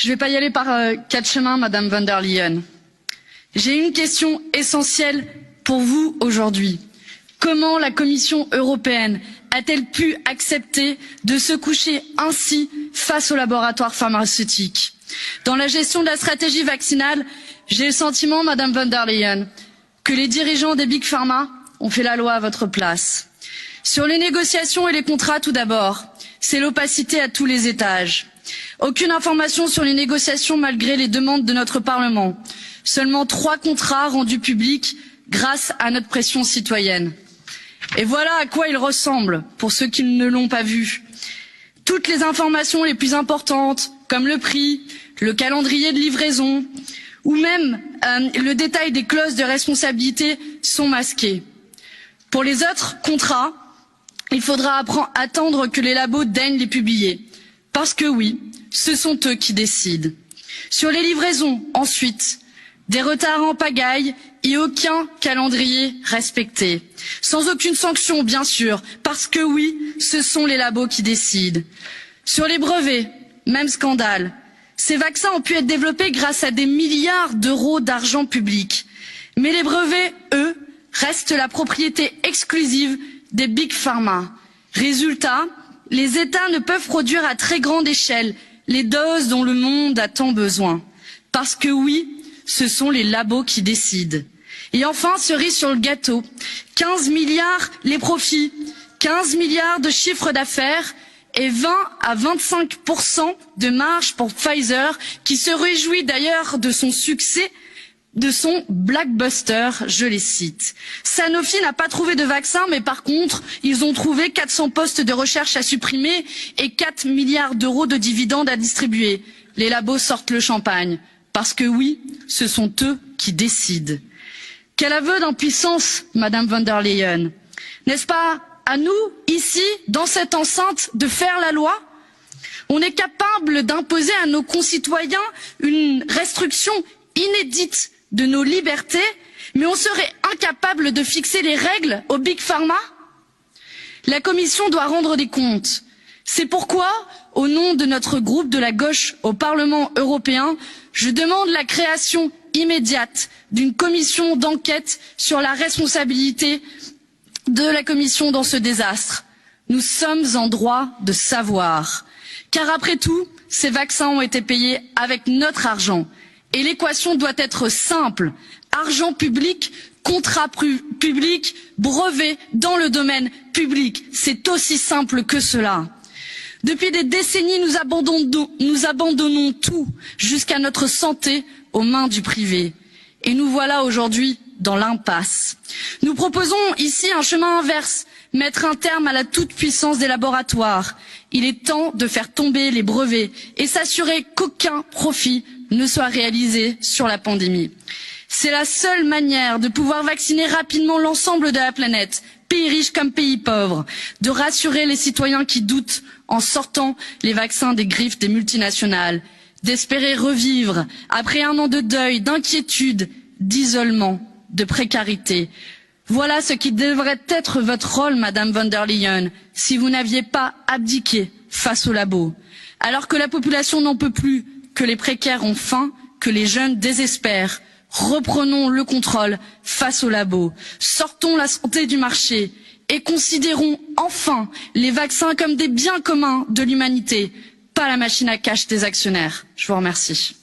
Je ne vais pas y aller par quatre chemins, Madame von der Leyen. J'ai une question essentielle pour vous aujourd'hui. Comment la Commission européenne a-t-elle pu accepter de se coucher ainsi face aux laboratoires pharmaceutiques? Dans la gestion de la stratégie vaccinale, j'ai le sentiment, Madame von der Leyen, que les dirigeants des Big Pharma ont fait la loi à votre place. Sur les négociations et les contrats, tout d'abord, c'est l'opacité à tous les étages. Aucune information sur les négociations malgré les demandes de notre Parlement. Seulement 3 contrats rendus publics grâce à notre pression citoyenne. Et voilà à quoi ils ressemblent, pour ceux qui ne l'ont pas vu. Toutes les informations les plus importantes, comme le prix, le calendrier de livraison, ou même le détail des clauses de responsabilité sont masquées. Pour les autres contrats, il faudra attendre que les labos daignent les publier. Parce que oui, ce sont eux qui décident. Sur les livraisons, ensuite, des retards en pagaille et aucun calendrier respecté. Sans aucune sanction, bien sûr, parce que oui, ce sont les labos qui décident. Sur les brevets, même scandale. Ces vaccins ont pu être développés grâce à des milliards d'euros d'argent public. Mais les brevets, eux, restent la propriété exclusive des Big Pharma. Résultat, les États ne peuvent produire à très grande échelle les doses dont le monde a tant besoin. Parce que oui, ce sont les labos qui décident. Et enfin, cerise sur le gâteau, 15 milliards les profits, 15 milliards de chiffre d'affaires et 20 à 25% de marge pour Pfizer, qui se réjouit d'ailleurs de son succès, de son blockbuster, je les cite. Sanofi n'a pas trouvé de vaccin, mais par contre, ils ont trouvé 400 postes de recherche à supprimer et 4 milliards d'euros de dividendes à distribuer. Les labos sortent le champagne. Parce que oui, ce sont eux qui décident. Quel aveu d'impuissance, Madame von der Leyen. N'est-ce pas à nous, ici, dans cette enceinte, de faire la loi? On est capable d'imposer à nos concitoyens une restriction inédite de nos libertés, mais on serait incapable de fixer les règles aux Big Pharma? La Commission doit rendre des comptes. C'est pourquoi, au nom de notre groupe de la gauche au Parlement européen, je demande la création immédiate d'une commission d'enquête sur la responsabilité de la Commission dans ce désastre. Nous sommes en droit de savoir. Car après tout, ces vaccins ont été payés avec notre argent. Et l'équation doit être simple. Argent public, contrat public, brevet dans le domaine public. C'est aussi simple que cela. Depuis des décennies, nous abandonnons tout, jusqu'à notre santé, aux mains du privé. Et nous voilà aujourd'hui dans l'impasse. Nous proposons ici un chemin inverse, mettre un terme à la toute-puissance des laboratoires. Il est temps de faire tomber les brevets et s'assurer qu'aucun profit ne soit réalisé sur la pandémie. C'est la seule manière de pouvoir vacciner rapidement l'ensemble de la planète, pays riches comme pays pauvres, de rassurer les citoyens qui doutent en sortant les vaccins des griffes des multinationales, d'espérer revivre après un an de deuil, d'inquiétude, d'isolement, de précarité. Voilà ce qui devrait être votre rôle, Madame von der Leyen, si vous n'aviez pas abdiqué face aux labos. Alors que la population n'en peut plus, que les précaires ont faim, que les jeunes désespèrent, reprenons le contrôle face aux labos, sortons la santé du marché et considérons enfin les vaccins comme des biens communs de l'humanité, pas la machine à cash des actionnaires. Je vous remercie.